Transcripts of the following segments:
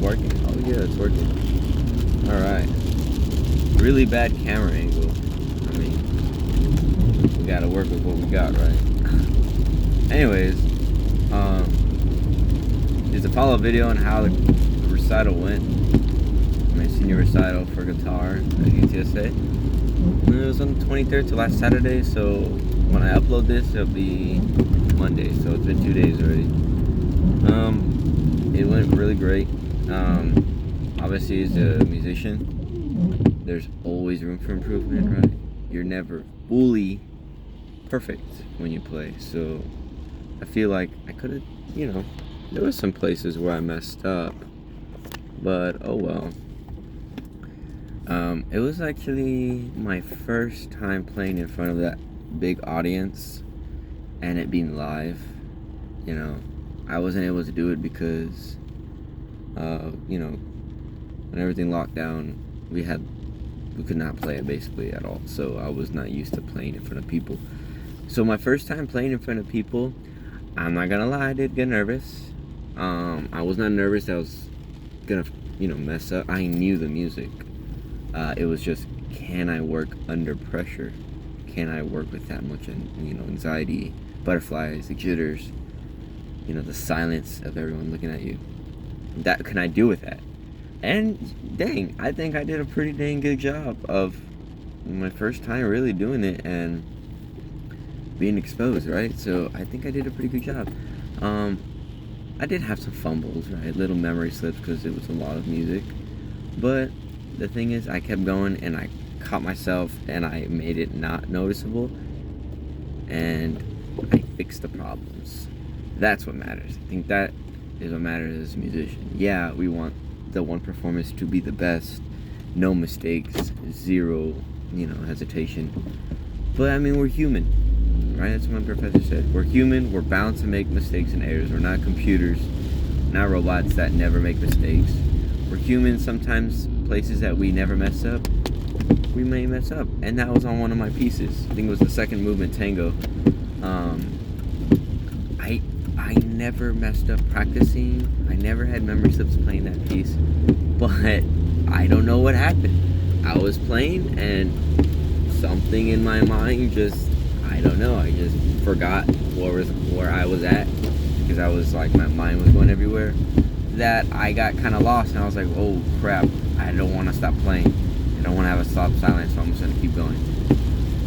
working. Oh yeah, it's working. Alright. Really bad camera angle. I mean, we gotta work with what we got, right? Anyways, it's a follow-up video on how the recital went. My senior recital for guitar at UTSA. It was on the 23rd to last Saturday, so when I upload this, it'll be Monday, so it's been 2 days already. It went really great. Obviously, as a musician, there's always room for improvement, right? You're never fully perfect when you play, so I feel like I could have, there was some places where I messed up, but oh well. It was actually my first time playing in front of that big audience and it being live. I wasn't able to do it because when everything locked down, we could not play it basically at all, so I was not used to playing in front of people. So my first time playing in front of people, I'm not gonna lie, I did get nervous. I was not nervous that I was gonna mess up. I knew the music. It was just, can I work under pressure? Can I work with that much anxiety, butterflies, the jitters, the silence of everyone looking at you? Can I deal with that? And dang, I think I did a pretty dang good job of my first time really doing it and being exposed, right? So I think I did a pretty good job. I did have some fumbles, right? Little memory slips because it was a lot of music. But the thing is, I kept going and I caught myself and I made it not noticeable. And I fixed the problems. That's what matters. I think that is what matters as a musician. Yeah, we want the one performance to be the best. No mistakes, zero, hesitation. But I mean, we're human, right? That's what my professor said. We're human, we're bound to make mistakes and errors. We're not computers, not robots that never make mistakes. We're human. Sometimes places that we never mess up, we may mess up. And that was on one of my pieces. I think it was the second movement, Tango. I never messed up practicing. I never had memory slips playing that piece. But I don't know what happened. I was playing and something in my mind just, I don't know, I just forgot where I was at, because I was like, my mind was going everywhere, that I got kind of lost, and I was like, oh crap, I don't want to stop playing. I don't want to have a stop silence, so I'm just going to keep going.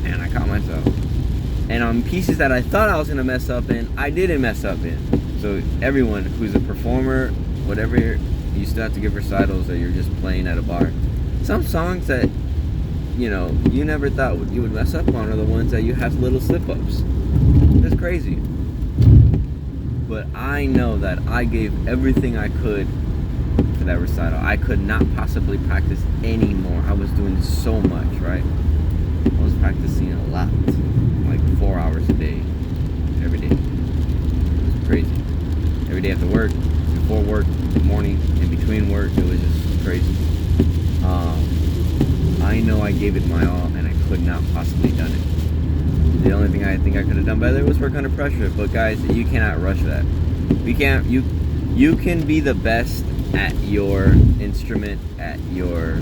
And I caught myself. And on pieces that I thought I was going to mess up in, I didn't mess up in. So everyone who's a performer, whatever, you still have to give recitals, or you're just playing at a bar. Some songs that you never thought you would mess up on are the ones that you have little slip-ups. That's crazy. But I know that I gave everything I could for that recital. I could not possibly practice anymore. I was doing so much, right? I was practicing a lot, like 4 hours a day, every day. It was crazy. Every day after work, before work, in the morning, in between work, it was just crazy. I know I gave it my all, and I could not possibly done it. The only thing I think I could have done better was work under pressure. But guys, you cannot rush that. You can be the best at your instrument, at your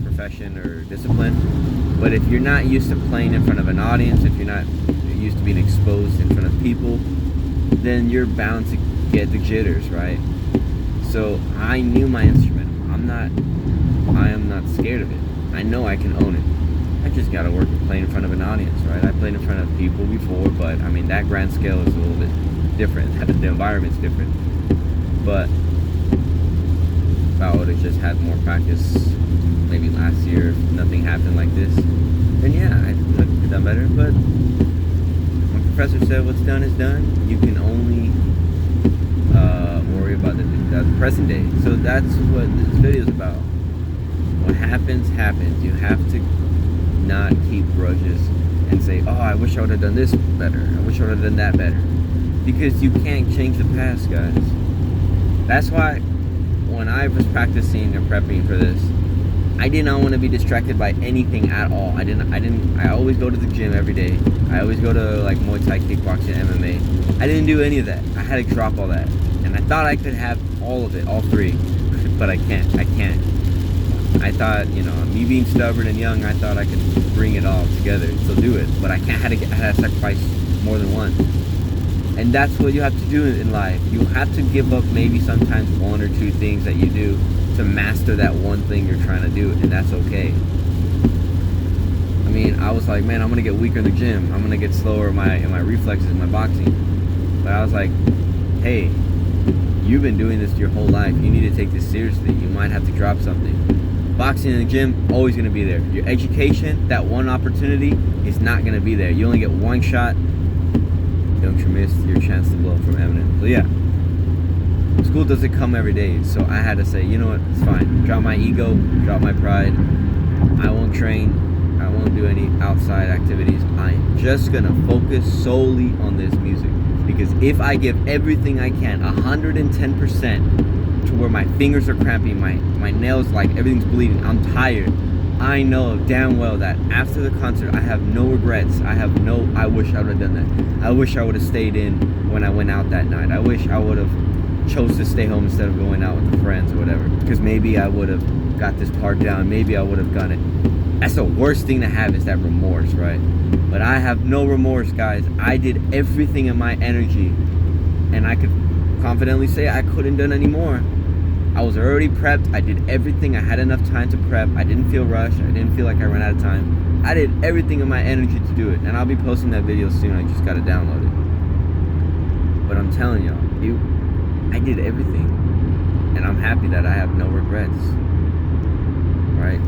profession or discipline. But if you're not used to playing in front of an audience, if you're not used to being exposed in front of people, then you're bound to get the jitters, right? So I knew my instrument. I am not scared of it. I know I can own it. I just gotta work at playing in front of an audience, right? I played in front of people before, but I mean, that grand scale is a little bit different. The environment's different. But if I would have just had more practice maybe last year, if nothing happened like this, then yeah, I could have done better. But my professor said what's done is done. You can only worry about the present day. So that's what this video is about. What happens, happens. You have to not keep grudges and say, oh, I wish I would have done this better. I wish I would have done that better. Because you can't change the past, guys. That's why when I was practicing and prepping for this, I did not want to be distracted by anything at all. I always go to the gym every day. I always go to like Muay Thai, kickboxing, MMA. I didn't do any of that. I had to drop all that. And I thought I could have all of it, all three. but I can't. I thought, me being stubborn and young, I thought I could bring it all together, so do it. But I can't. I had to sacrifice more than one. And that's what you have to do in life. You have to give up maybe sometimes one or two things that you do to master that one thing you're trying to do, and that's okay. I mean, I was like, man, I'm gonna get weaker in the gym. I'm gonna get slower in my reflexes, in my boxing. But I was like, hey, you've been doing this your whole life. You need to take this seriously. You might have to drop something. Boxing in the gym, always gonna be there. Your education, that one opportunity, is not gonna be there. You only get one shot. Don't you miss your chance to blow from eminent. So yeah, school doesn't come every day. So I had to say, you know what, it's fine. Drop my ego, drop my pride. I won't train. I won't do any outside activities. I'm just gonna focus solely on this music. Because if I give everything I can, 110%, to where my fingers are cramping, my nails, like everything's bleeding, I'm tired, I know damn well that after the concert, I have no regrets. I wish I would have done that. I wish I would have stayed in when I went out that night. I wish I would have chose to stay home instead of going out with the friends or whatever. Because maybe I would have got this part down. Maybe I would have done it. That's the worst thing to have, is that remorse, right? But I have no remorse, guys. I did everything in my energy. And I could confidently say I couldn't done any more. I was already prepped. I did everything. I had enough time to prep. I didn't feel rushed. I didn't feel like I ran out of time. I did everything in my energy to do it. And I'll be posting that video soon. I just gotta download it. But I'm telling y'all, I did everything. And I'm happy that I have no regrets. Right?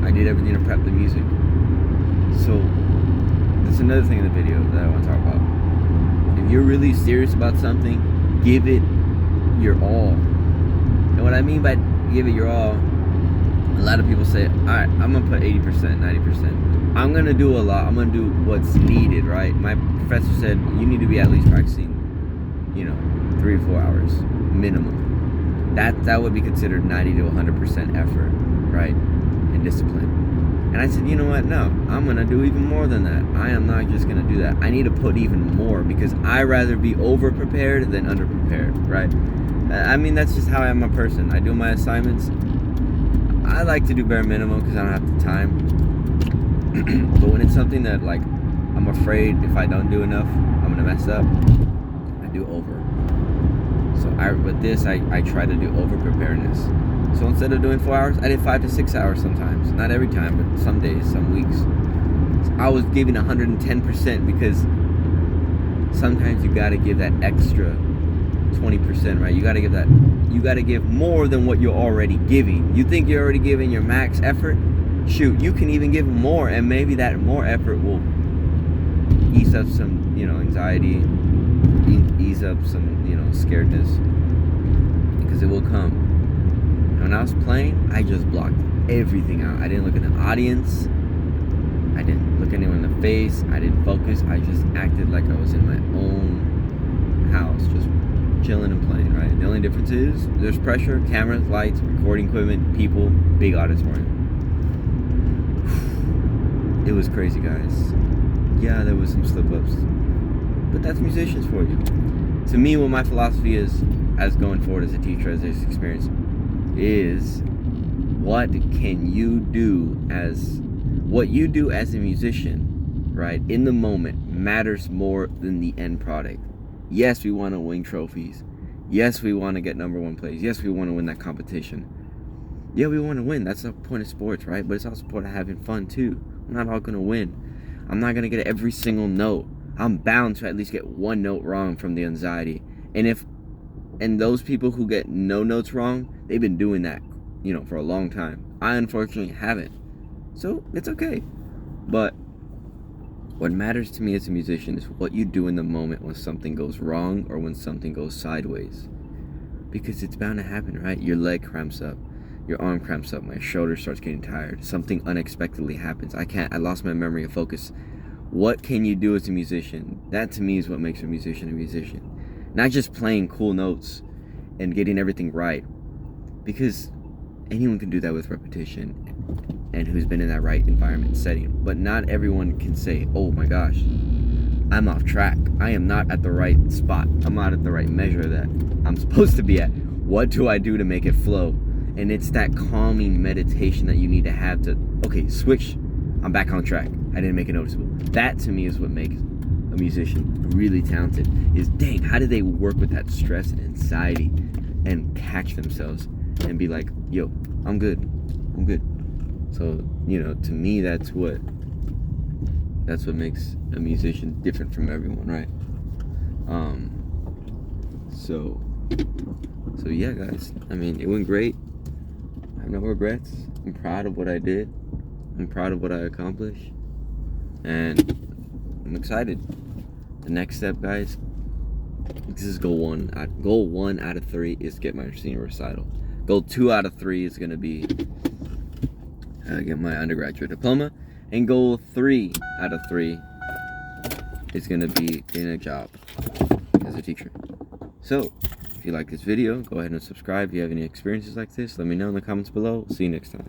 I did everything to prep the music. So, that's another thing in the video that I want to talk about. If you're really serious about something, give it your all. And what I mean by give it your all, a lot of people say, alright, I'm going to put 80%, 90%. I'm going to do a lot. I'm going to do what's needed, right? My professor said, you need to be at least practicing, 3 or 4 hours, minimum. That would be considered 90 to 100% effort, right? And discipline. And I said, you know what? No, I'm going to do even more than that. I am not just going to do that. I need to put even more, because I rather be over-prepared than under-prepared, right? I mean, that's just how I am a person. I do my assignments. I like to do bare minimum because I don't have the time. But when it's something that, like, I'm afraid if I don't do enough, I'm going to mess up, I do over. So with this, I try to do over-preparedness. So instead of doing 4 hours, I did 5 to 6 hours sometimes. Not every time, but some days, some weeks. So I was giving 110% because sometimes you got to give that extra 20%, right? You got to give more than what you're already giving. You think you're already giving your max effort? Shoot, you can even give more, and maybe that more effort will ease up some, anxiety, ease up some, scaredness, because it will come. And when I was playing, I just blocked everything out. I didn't look at the audience. I didn't look anyone in the face. I didn't focus. I just acted like I was in my own house, just chilling and playing, right? The only difference is there's pressure, cameras, lights, recording equipment, people, big auditorium. It was crazy, guys. Yeah, there was some slip-ups, but that's musicians for you. To me, what my philosophy is, as going forward as a teacher, as this experience, is what you do as a musician, right? In the moment matters more than the end product. Yes, we want to win trophies. Yes, we want to get number one plays. Yes, we want to win that competition. Yeah, we want to win. That's the point of sports, right? But it's also the point of having fun too. I'm not all going to win. I'm not going to get every single note. I'm bound to at least get one note wrong from the anxiety. And those people who get no notes wrong, they've been doing that, for a long time. I unfortunately haven't. So it's okay. But what matters to me as a musician is what you do in the moment when something goes wrong or when something goes sideways. Because it's bound to happen, right? Your leg cramps up. Your arm cramps up. My shoulder starts getting tired. Something unexpectedly happens. I lost my memory of focus. What can you do as a musician? That to me is what makes a musician. Not just playing cool notes and getting everything right. Because anyone can do that with repetition and who's been in that right environment and setting. But not everyone can say, oh my gosh, I'm off track. I am not at the right spot. I'm not at the right measure that I'm supposed to be at. What do I do to make it flow? And it's that calming meditation that you need to have to, okay, switch, I'm back on track. I didn't make it noticeable. That to me is what makes a musician really talented, is dang, how do they work with that stress and anxiety and catch themselves and be like, yo, I'm good. So, to me, that's what makes a musician different from everyone, right? So yeah, guys, I mean, it went great. I have no regrets. I'm proud of what I did. I'm proud of what I accomplished. And I'm excited. The next step, guys, this is goal one. Goal 1 out of 3 is get my senior recital. Goal 2 out of 3 is going to be get my undergraduate diploma. And goal 3 out of 3 is going to be in a job as a teacher. So, if you like this video, go ahead and subscribe. If you have any experiences like this, let me know in the comments below. See you next time.